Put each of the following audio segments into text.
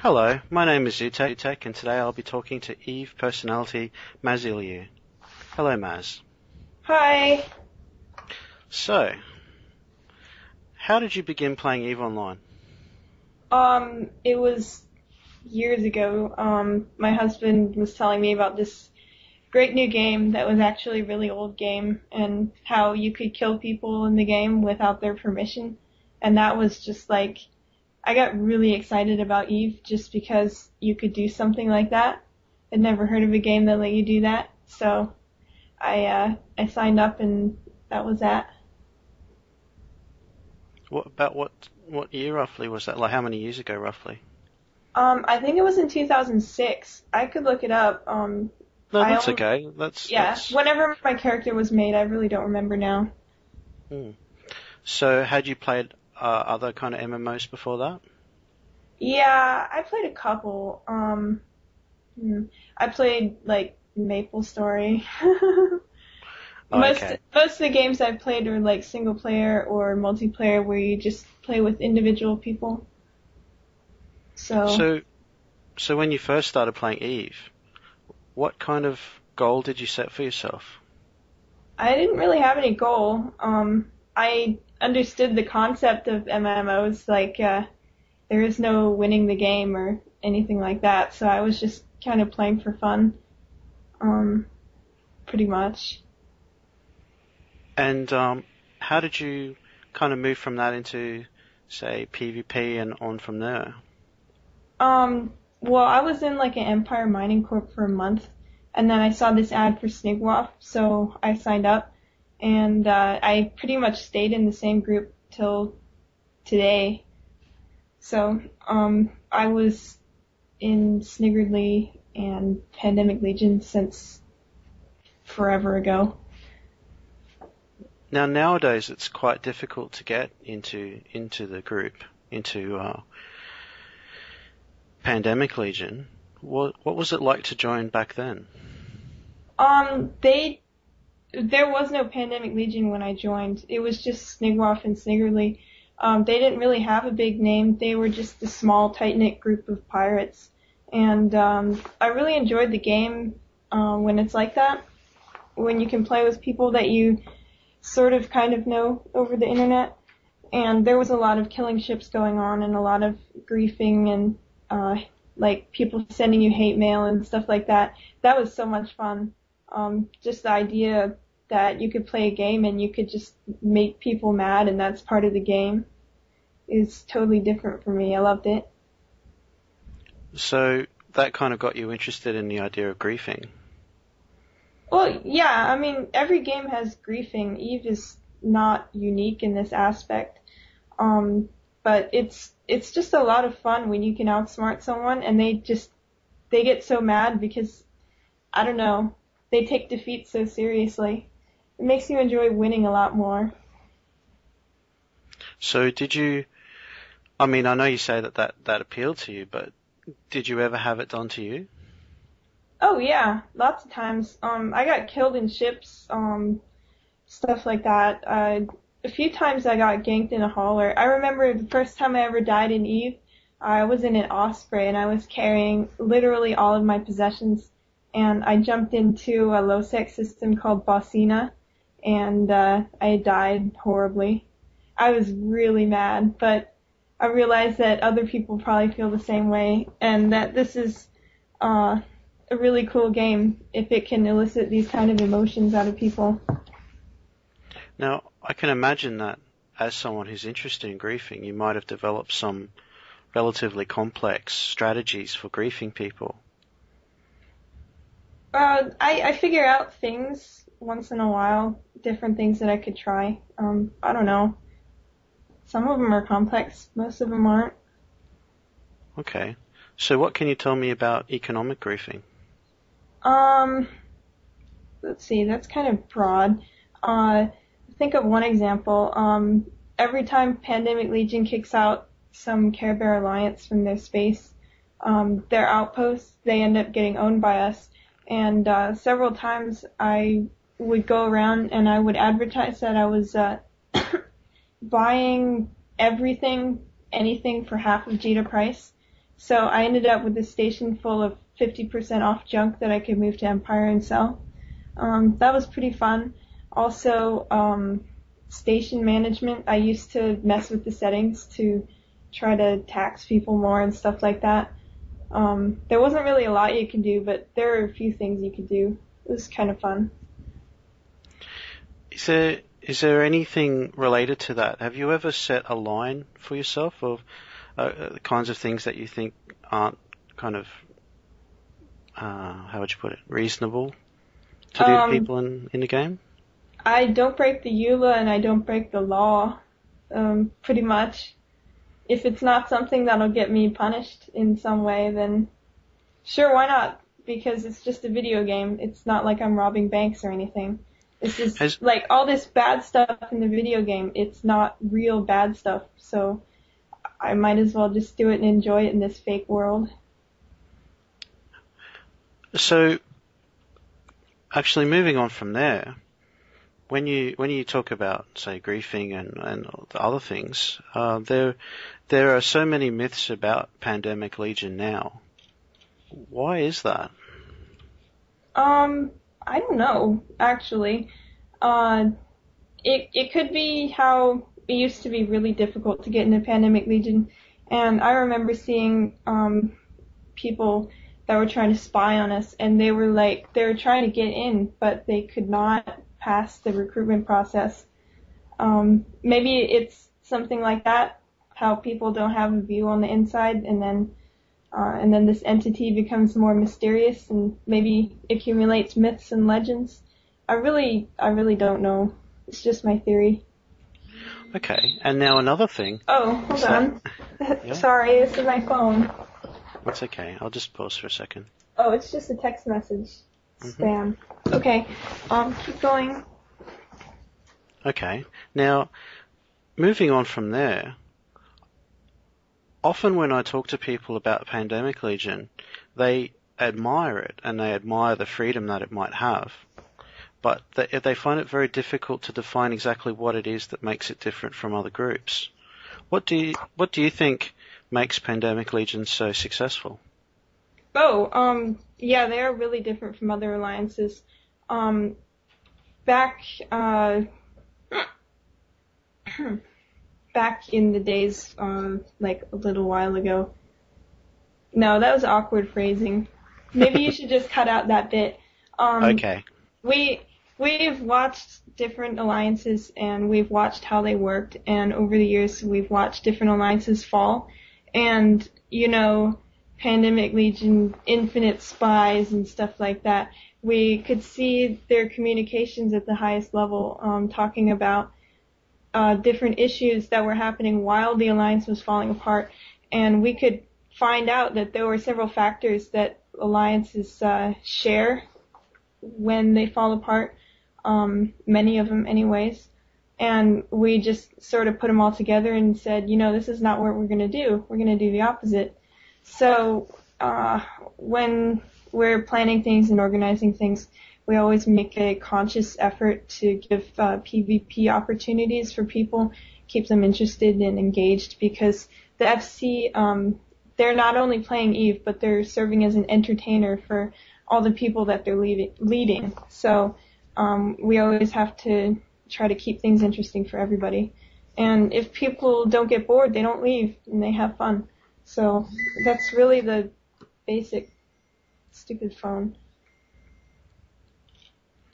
Hello, my name is Xutech, and today I'll be talking to Eve personality Mazzilliu. Hello, Maz. Hi. So, how did you begin playing Eve Online? It was years ago. My husband was telling me about this great new game that was actually a really old game and how you could kill people in the game without their permission. And that was just like, I got really excited about Eve just because you could do something like that. I'd never heard of a game that let you do that. So I signed up and that was that. What year roughly was that? Like how many years ago roughly? I think it was in 2006. I could look it up. No, that's okay. That's... Whenever my character was made, I really don't remember now. So, had you played other kind of MMOs before that? Yeah, I played a couple. I played like MapleStory. Okay. Most of the games I've played are like single player or multiplayer where you just play with individual people. So when you first started playing Eve, what kind of goal did you set for yourself? I didn't really have any goal. I understood the concept of MMOs, like there is no winning the game or anything like that, so I was just kind of playing for fun, pretty much. And how did you kind of move from that into, say, PvP and on from there? Well, I was in like an Empire Mining Corp for a month, and then I saw this ad for Snigwaf, so I signed up, and I pretty much stayed in the same group till today. So, I was in Sniggerly and Pandemic Legion since forever ago. Now, nowadays, it's quite difficult to get into the group, into Pandemic Legion. What was it like to join back then? There was no Pandemic Legion when I joined. It was just Snigwaf and Sniggerly. They didn't really have a big name. They were just a small, tight-knit group of pirates. And I really enjoyed the game when it's like that, when you can play with people that you sort of kind of know over the internet. And there was a lot of killing ships going on and a lot of griefing and like people sending you hate mail and stuff like that. That was so much fun. Just the idea that you could play a game and you could just make people mad and that's part of the game is totally different for me. I loved it. So that kind of got you interested in the idea of griefing? Well, yeah, I mean, every game has griefing. Eve is not unique in this aspect. But it's just a lot of fun when you can outsmart someone and they get so mad because, I don't know, they take defeat so seriously. It makes you enjoy winning a lot more. So I mean, I know you say that appealed to you, but did you ever have it done to you? Oh yeah, lots of times. I got killed in ships, stuff like that. A few times I got ganked in a hauler. I remember the first time I ever died in Eve, I was in an Osprey and I was carrying literally all of my possessions, and I jumped into a low-sec system called Bossina, and I died horribly. I was really mad, but I realized that other people probably feel the same way, and that this is a really cool game if it can elicit these kind of emotions out of people. Now, I can imagine that as someone who's interested in griefing, you might have developed some relatively complex strategies for griefing people. I figure out things once in a while, different things that I could try. I don't know. Some of them are complex, most of them aren't. Okay. So what can you tell me about economic griefing? Let's see, that's kind of broad. Think of one example. Every time Pandemic Legion kicks out some Care Bear Alliance from their space, their outposts, they end up getting owned by us. And several times I would go around and I would advertise that I was buying anything for half of Jita price. So I ended up with a station full of 50% off junk that I could move to Empire and sell. That was pretty fun. Also, station management. I used to mess with the settings to try to tax people more and stuff like that. There wasn't really a lot you could do, but there are a few things you could do. It was kind of fun. Is there anything related to that? Have you ever set a line for yourself of the kinds of things that you think aren't kind of, how would you put it, reasonable to do to people in the game? I don't break the EULA and I don't break the law, pretty much. If it's not something that'll get me punished in some way, then sure, why not? Because it's just a video game. It's not like I'm robbing banks or anything. It's just like all this bad stuff in the video game. It's not real bad stuff, so I might as well just do it and enjoy it in this fake world. So, actually, moving on from there, when you talk about, say, griefing and the other things, there are so many myths about Pandemic Legion now. Why is that? I don't know, actually. It could be how it used to be really difficult to get into Pandemic Legion, and I remember seeing people that were trying to spy on us, and they were trying to get in, but they could not pass the recruitment process. Maybe it's something like that, how people don't have a view on the inside, and then this entity becomes more mysterious and maybe accumulates myths and legends. I really don't know. It's just my theory. Okay, and now another thing. Oh, hold on. Yeah? Sorry, this is my phone. That's okay. I'll just pause for a second. Oh, it's just a text message. Spam. Okay, keep going. Okay, now, moving on from there, often when I talk to people about Pandemic Legion, they admire it and they admire the freedom that it might have, but they find it very difficult to define exactly what it is that makes it different from other groups. What do you think makes Pandemic Legion so successful? Yeah, they are really different from other alliances. Back in the days, like a little while ago. No, that was awkward phrasing. Maybe you should just cut out that bit. Okay. We've watched different alliances and we've watched how they worked, and over the years we've watched different alliances fall. And, Pandemic Legion, Infinite Spies and stuff like that, we could see their communications at the highest level, talking about different issues that were happening while the alliance was falling apart, and we could find out that there were several factors that alliances share when they fall apart, many of them anyways, and we just sort of put them all together and said, this is not what we're going to do. We're going to do the opposite. So when we're planning things and organizing things, we always make a conscious effort to give PvP opportunities for people, keep them interested and engaged, because the FC, they're not only playing EVE, but they're serving as an entertainer for all the people that they're leading. So we always have to try to keep things interesting for everybody. And if people don't get bored, they don't leave and they have fun. So that's really the basic stupid phone.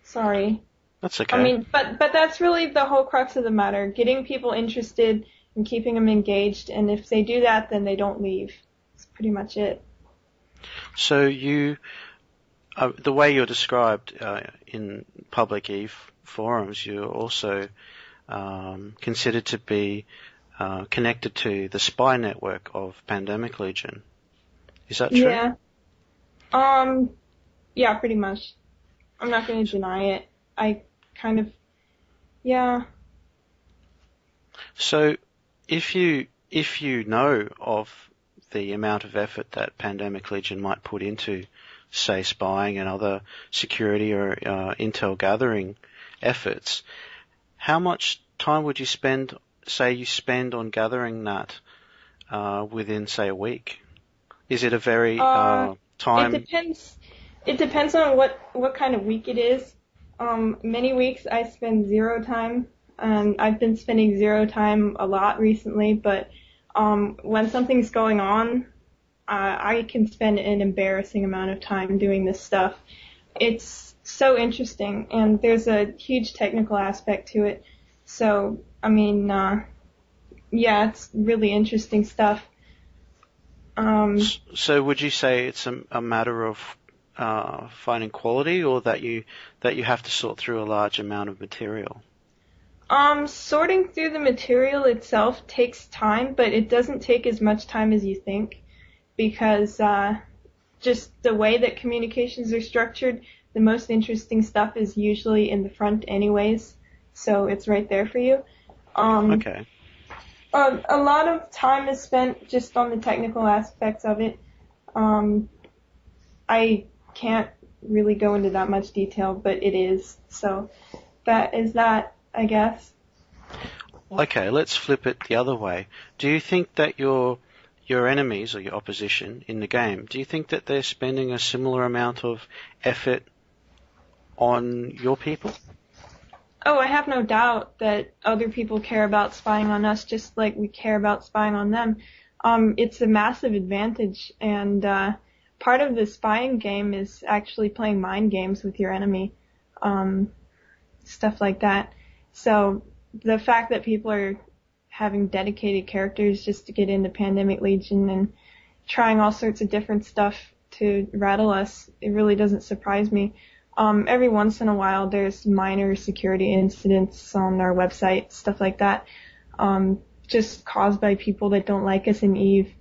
Sorry. That's okay. I mean, but that's really the whole crux of the matter, getting people interested and keeping them engaged, and if they do that, then they don't leave. That's pretty much it. So the way you're described in public EVE forums, you're also considered to be connected to the spy network of Pandemic Legion. Is that true? Yeah. Yeah, pretty much. I'm not going to deny it. I kind of, yeah. So, if you know of the amount of effort that Pandemic Legion might put into, say, spying and other security or intel gathering efforts, how much time would you spend on gathering that within, say, a week? Is it a very It time? depends. It depends on what kind of week it is. Many weeks I spend zero time, and I've been spending zero time a lot recently. But when something's going on, I can spend an embarrassing amount of time doing this stuff. It's so interesting, and there's a huge technical aspect to it. So, I mean, yeah, it's really interesting stuff. So would you say it's a matter of finding quality, or that you have to sort through a large amount of material? Sorting through the material itself takes time, but it doesn't take as much time as you think, because just the way that communications are structured, the most interesting stuff is usually in the front anyways, so it's right there for you. Okay. A lot of time is spent just on the technical aspects of it. I can't really go into that much detail, but it is. So that is that, I guess. Okay, let's flip it the other way. Do you think that your enemies or your opposition in the game, do you think that they're spending a similar amount of effort on your people? Oh, I have no doubt that other people care about spying on us just like we care about spying on them. It's a massive advantage, and part of the spying game is actually playing mind games with your enemy, stuff like that. So the fact that people are having dedicated characters just to get into Pandemic Legion and trying all sorts of different stuff to rattle us, it really doesn't surprise me. Every once in a while there's minor security incidents on our website, stuff like that, just caused by people that don't like us in EVE.